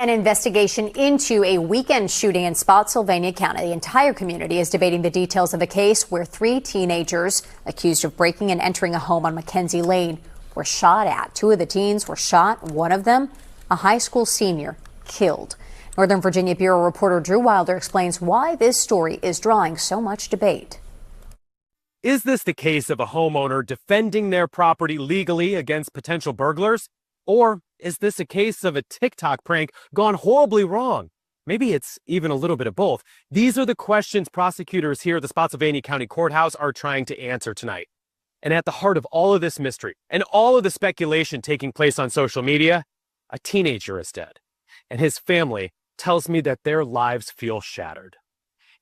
An investigation into a weekend shooting in Spotsylvania County. The entire community is debating the details of a case where 3 teenagers accused of breaking and entering a home on Mackenzie Lane were shot at. 2 of the teens were shot, one of them, a high school senior, killed. Northern Virginia Bureau reporter Drew Wilder explains why this story is drawing so much debate. Is this the case of a homeowner defending their property legally against potential burglars? Or is this a case of a TikTok prank gone horribly wrong? Maybe it's even a little bit of both. These are the questions prosecutors here at the Spotsylvania County Courthouse are trying to answer tonight. And at the heart of all of this mystery and all of the speculation taking place on social media, a teenager is dead. And his family tells me that their lives feel shattered.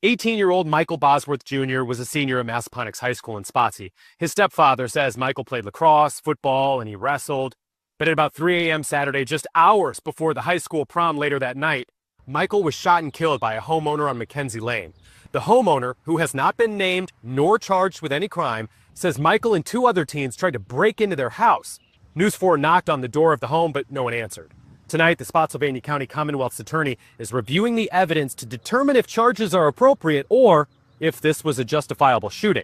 18-year-old Michael Bosworth Jr. was a senior at Massaponax High School in Spotsy. His stepfather says Michael played lacrosse, football, and he wrestled. But at about 3 a.m. Saturday, just hours before the high school prom later that night, Michael was shot and killed by a homeowner on Mackenzie Lane. The homeowner, who has not been named nor charged with any crime, says Michael and 2 other teens tried to break into their house. News 4 knocked on the door of the home, but no one answered. Tonight, the Spotsylvania County Commonwealth's attorney is reviewing the evidence to determine if charges are appropriate or if this was a justifiable shooting.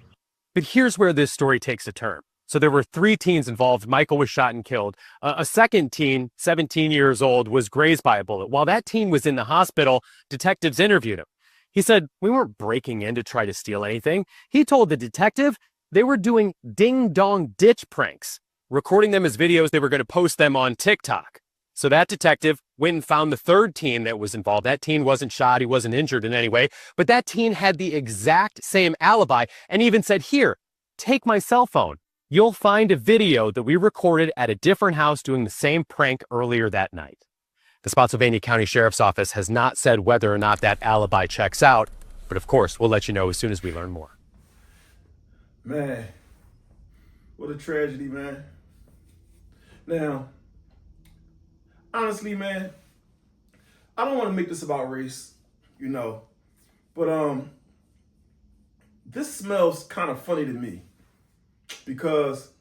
But here's where this story takes a turn. So there were 3 teens involved. Michael was shot and killed. A second teen, 17 years old, was grazed by a bullet. While that teen was in the hospital, detectives interviewed him. He said, "We weren't breaking in to try to steal anything." He told the detective they were doing ding-dong ditch pranks, recording them as videos. They were going to post them on TikTok. So that detective went and found the 3rd teen that was involved. That teen wasn't shot. He wasn't injured in any way. But that teen had the exact same alibi and even said, "Here, take my cell phone. You'll find a video that we recorded at a different house doing the same prank earlier that night." The Spotsylvania County Sheriff's Office has not said whether or not that alibi checks out, but of course, we'll let you know as soon as we learn more. Man, what a tragedy, man. Now, honestly, man, I don't want to make this about race, but this smells kind of funny to me. Because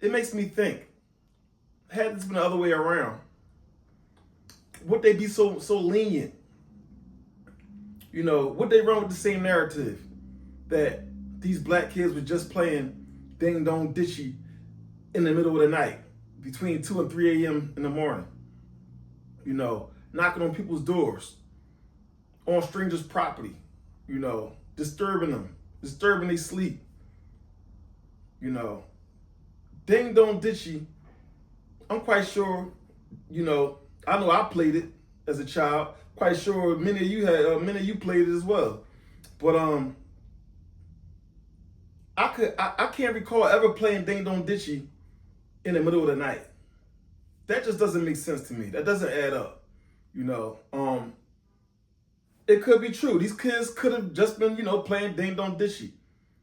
it makes me think, had this been the other way around, would they be so lenient? Would they run with the same narrative that these black kids were just playing ding dong ditchy in the middle of the night, between 2 and 3 a.m. in the morning? Knocking on people's doors, on strangers' property, disturbing them, disturbing their sleep. Ding dong ditchy. I'm quite sure, I know I played it as a child. Quite sure many of you played it as well. But I can't recall ever playing ding dong ditchy in the middle of the night. That just doesn't make sense to me. That doesn't add up. It could be true. These kids could have just been, playing ding dong ditchy,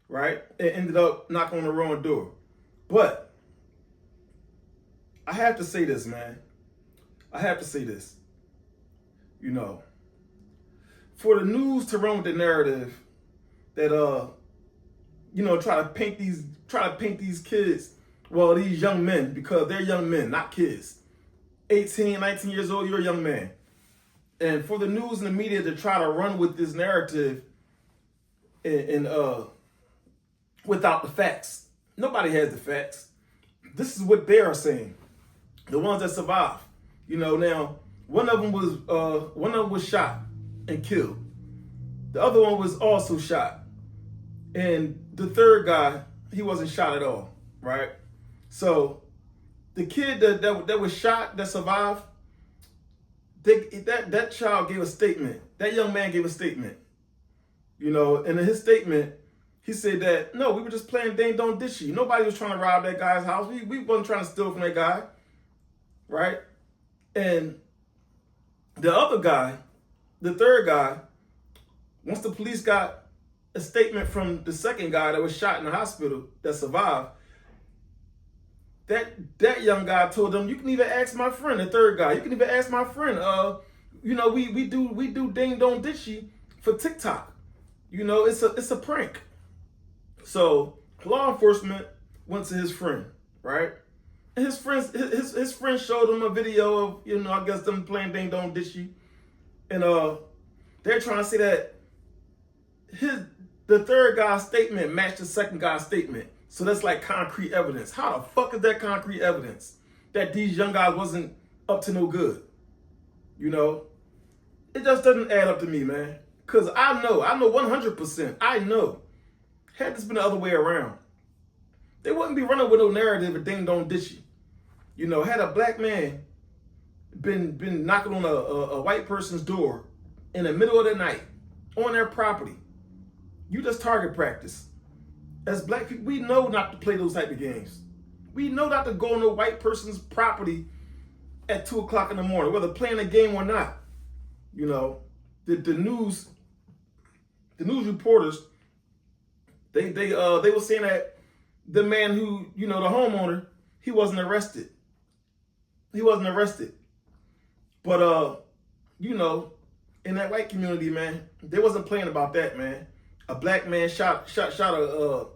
right? And ended up knocking on the wrong door. But I have to say this, man. I have to say this. For the news to run with the narrative that try to paint these kids, well, these young men, because they're young men, not kids. 18, 19 years old, you're a young man. And for the news and the media to try to run with this narrative and without the facts. Nobody has the facts. This is what they are saying. The ones that survived. Now one of them was shot and killed. The other one was also shot. And the 3rd guy, he wasn't shot at all, right? So the kid that was shot, that survived, that child gave a statement. That young man gave a statement. And in his statement, he said that, no, we were just playing ding dong ditchy. Nobody was trying to rob that guy's house. We wasn't trying to steal from that guy, right? And the other guy, the 3rd guy, once the police got a statement from the 2nd guy that was shot in the hospital that survived, that young guy told them, "You can even ask my friend," the 3rd guy. "You can even ask my friend. We do ding dong ditchy for TikTok. It's a prank." So law enforcement went to his friend, right? And his friends showed him a video of, I guess them playing ding dong ditchy, and they're trying to say that the third guy's statement matched the second guy's statement. So that's like concrete evidence. How the fuck is that concrete evidence that these young guys wasn't up to no good? It just doesn't add up to me, man. Cause I know 100%. I know. Had this been the other way around, they wouldn't be running with no narrative of ding dong ditchy. Had a black man been knocking on a white person's door in the middle of the night on their property, you just target practice. As black people, we know not to play those type of games. We know not to go on a white person's property at 2 o'clock in the morning, whether playing a game or not. The news reporters, they were saying that the man who, the homeowner, he wasn't arrested. But in that white community, man, they wasn't playing about that, man. A black man shot a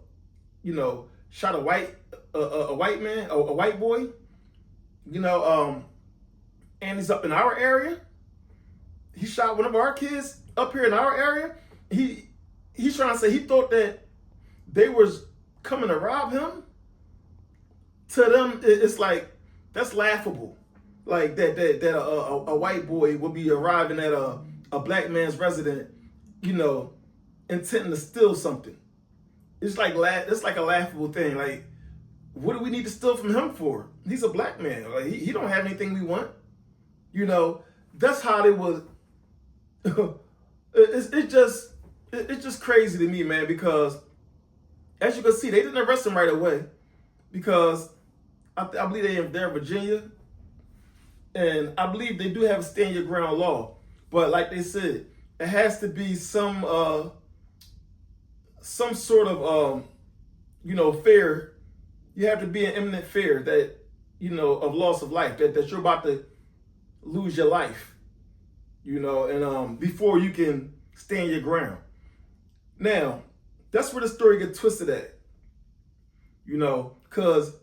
white man, a white boy, and he's up in our area. He shot one of our kids up here in our area. He's trying to say he thought that they was coming to rob him. To them, it's like, that's laughable. Like that a white boy will be arriving at a black man's residence, intending to steal something. It's like a laughable thing. Like, what do we need to steal from him for? He's a black man. Like he don't have anything we want. That's how they was. It's just crazy to me, man. Because as you can see, they didn't arrest him right away because I believe they're in Virginia, and I believe they do have a stand your ground law. But like they said, it has to be some sort of fear. You have to be in imminent fear that of loss of life, that you're about to lose your life, and before you can stand your ground. Now, that's where the story gets twisted at, because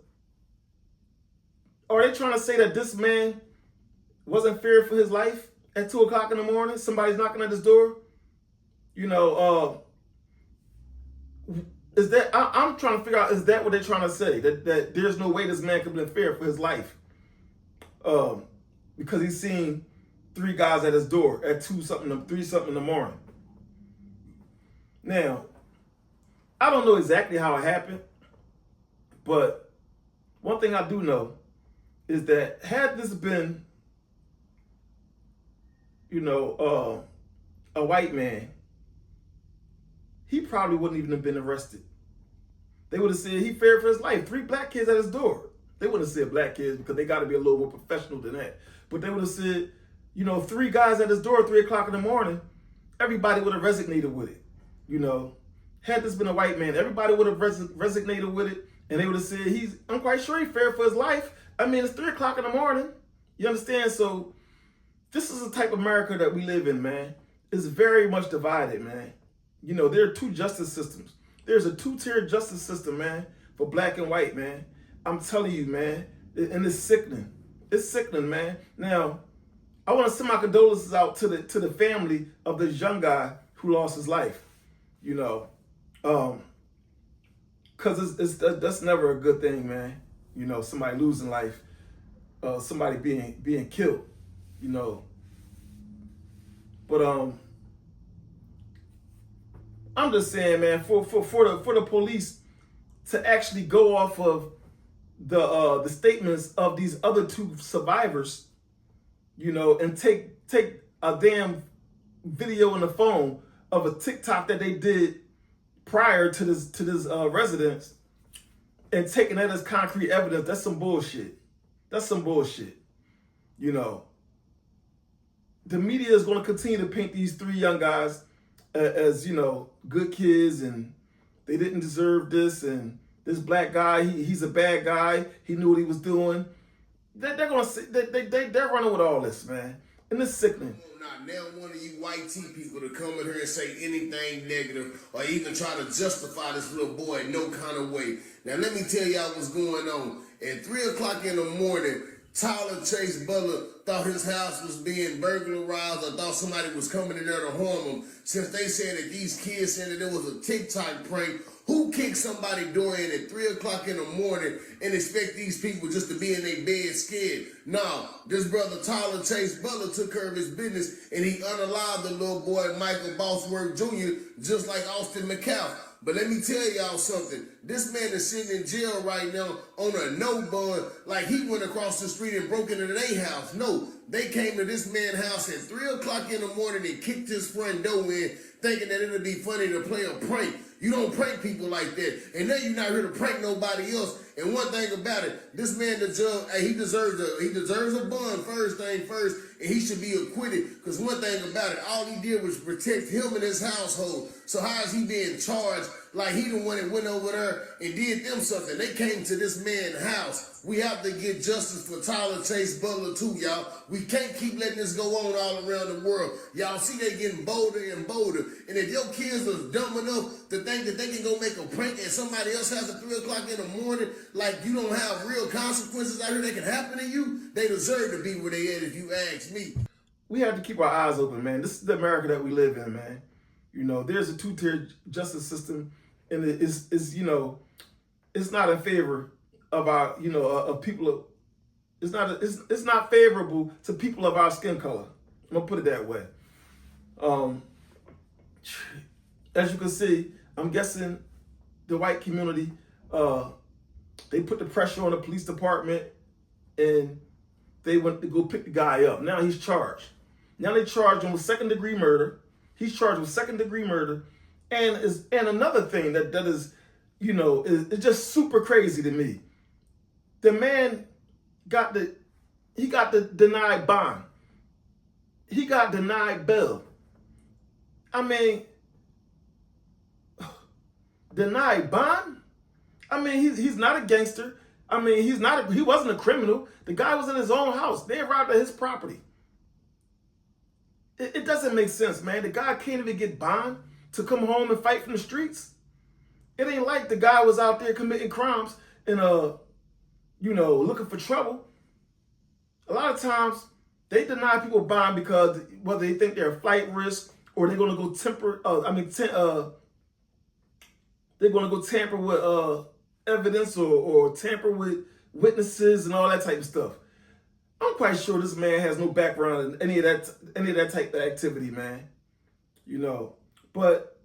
are they trying to say that this man wasn't feared for his life at 2 o'clock in the morning? Somebody's knocking at his door. Is that I'm trying to figure out, is that what they're trying to say? That there's no way this man could have been feared for his life, because he's seen 3 guys at his door at 3 something in the morning. Now, I don't know exactly how it happened, but one thing I do know is that had this been, a white man, he probably wouldn't even have been arrested. They would have said he feared for his life. 3 black kids at his door. They wouldn't have said black kids because they got to be a little more professional than that. But they would have said, 3 guys at his door at 3 o'clock in the morning. Everybody would have resonated with it. Had this been a white man, everybody would have resonated with it, and they would have said, I'm quite sure he feared for his life. I mean, it's 3 o'clock in the morning. You understand? So this is the type of America that we live in, man. It's very much divided, man. There are 2 justice systems. There's a 2-tier justice system, man, for black and white, man. I'm telling you, man, and it's sickening. It's sickening, man. Now, I want to send my condolences out to the family of this young guy who lost his life. Because that's never a good thing, man. Somebody losing life, somebody being killed. But I'm just saying, man, for the police to actually go off of the statements of these other 2 survivors, and take a damn video on the phone of a TikTok that they did prior to this residence, and taking that as concrete evidence, that's some bullshit. That's some bullshit. The media is going to continue to paint these 3 young guys as good kids, and they didn't deserve this, and this black guy, he's a bad guy, he knew what he was doing. They're gonna say they're running with all this, man, and it's sickening. Now one of you white tea people to come in here and say anything negative or even try to justify this little boy in no kind of way. Now let me tell y'all what's going on. At 3 o'clock in the morning, Tyler Chase Butler thought his house was being burglarized or thought somebody was coming in there to harm him. Since they said that these kids said that it was a TikTok prank, who kicked somebody's door in at 3 o'clock in the morning and expect these people just to be in their bed scared? No, this brother Tyler Chase Butler took care of his business and he unalived the little boy Michael Bossworth Jr. just like Austin McCall. But let me tell y'all something. This man is sitting in jail right now on a no bond like he went across the street and broke into their house. No, they came to this man's house at 3 o'clock in the morning and kicked his front door in thinking that it would be funny to play a prank. You don't prank people like that. And now you're not here to prank nobody else. And one thing about it, this man, the judge, hey, he deserves a bond first thing first, and he should be acquitted. Because one thing about it, all he did was protect him and his household. So how is he being charged like he the one that went over there and did them something? They came to this man's house. We have to get justice for Tyler Chase Butler too, y'all. We can't keep letting this go on all around the world. Y'all see they getting bolder and bolder. And if your kids are dumb enough to think that they can go make a prank at somebody else's house at 3 o'clock in the morning, like you don't have real consequences out here that can happen to you, they deserve to be where they at if you ask me. We have to keep our eyes open, man. This is the America that we live in, man. You know, there's a two-tier justice system, and it's you know, it's not in favor of our, you know, of people. It's not favorable to people of our skin color. I'm gonna put it that way. As you can see, I'm guessing the white community, they put the pressure on the police department, and they went to go pick the guy up. Now he's charged. Now they charge him with second-degree murder. He's charged with second-degre murder, and another thing that is, you know, is just super crazy to me. The man got the denied bond. He got denied bail. I mean, denied bond? I mean, he's not a gangster. I mean, he wasn't a criminal. The guy was in his own house. They arrived at his property. It doesn't make sense, man. The guy can't even get bond to come home and fight from the streets. It ain't like the guy was out there committing crimes and you know, looking for trouble. A lot of times they deny people bond because whether they think they're a flight risk or they're gonna go they're gonna go tamper with evidence or tamper with witnesses and all that type of stuff. I'm quite sure this man has no background in any of that type of activity, man. You know, but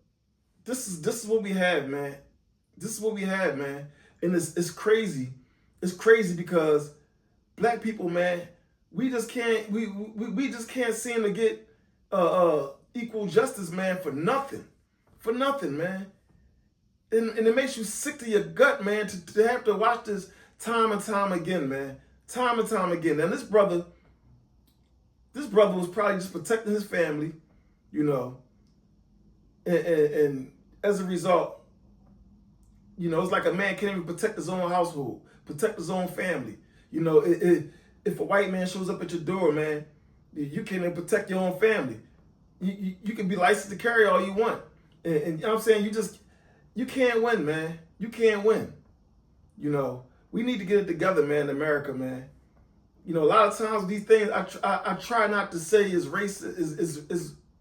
this is what we have, man. This is what we have, man, and it's crazy. It's crazy because black people, man, we just can't seem to get equal justice, man, for nothing, man. And it makes you sick to your gut, man, to have to watch this time and time again, man. Time and time again. And this brother was probably just protecting his family, you know. And as a result, you know, it's like a man can't even protect his own household, protect his own family. You know, if a white man shows up at your door, man, you can't even protect your own family. You can be licensed to carry all you want. And you know what I'm saying? You can't win, man. You can't win. You know, we need to get it together, man, in America, man. You know, a lot of times these things I try not to say is race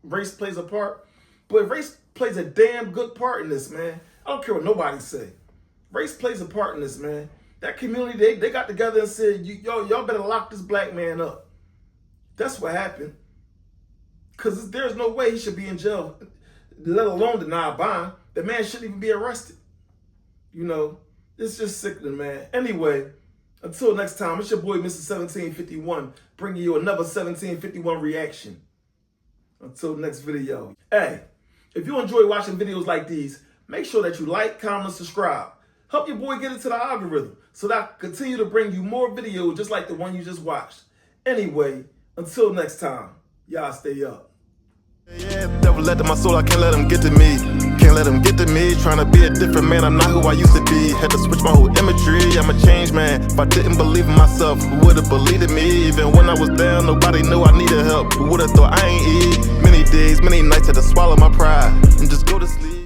plays a part, but race plays a damn good part in this, man. I don't care what nobody say. Race plays a part in this, man. That community, they got together and said, y'all better lock this black man up. That's what happened. Because there's no way he should be in jail, let alone deny a bond. The man shouldn't even be arrested. You know, it's just sickening, man. Anyway, until next time, it's your boy, Mr. 1751, bringing you another 1751 reaction. Until next video. Hey, if you enjoy watching videos like these, make sure that you like, comment, and subscribe. Help your boy get into the algorithm so that I can continue to bring you more videos just like the one you just watched. Anyway, until next time, y'all stay up. Yeah, never let to my soul, I can't let them get to me. Can't let them get to me, trying to be a different man, I'm not who I used to be. Had to switch my whole imagery, I'm a changed man. If I didn't believe in myself, who would've believed in me? Even when I was down, nobody knew I needed help. Who would've thought I ain't eat? Many days, many nights had to swallow my pride and just go to sleep.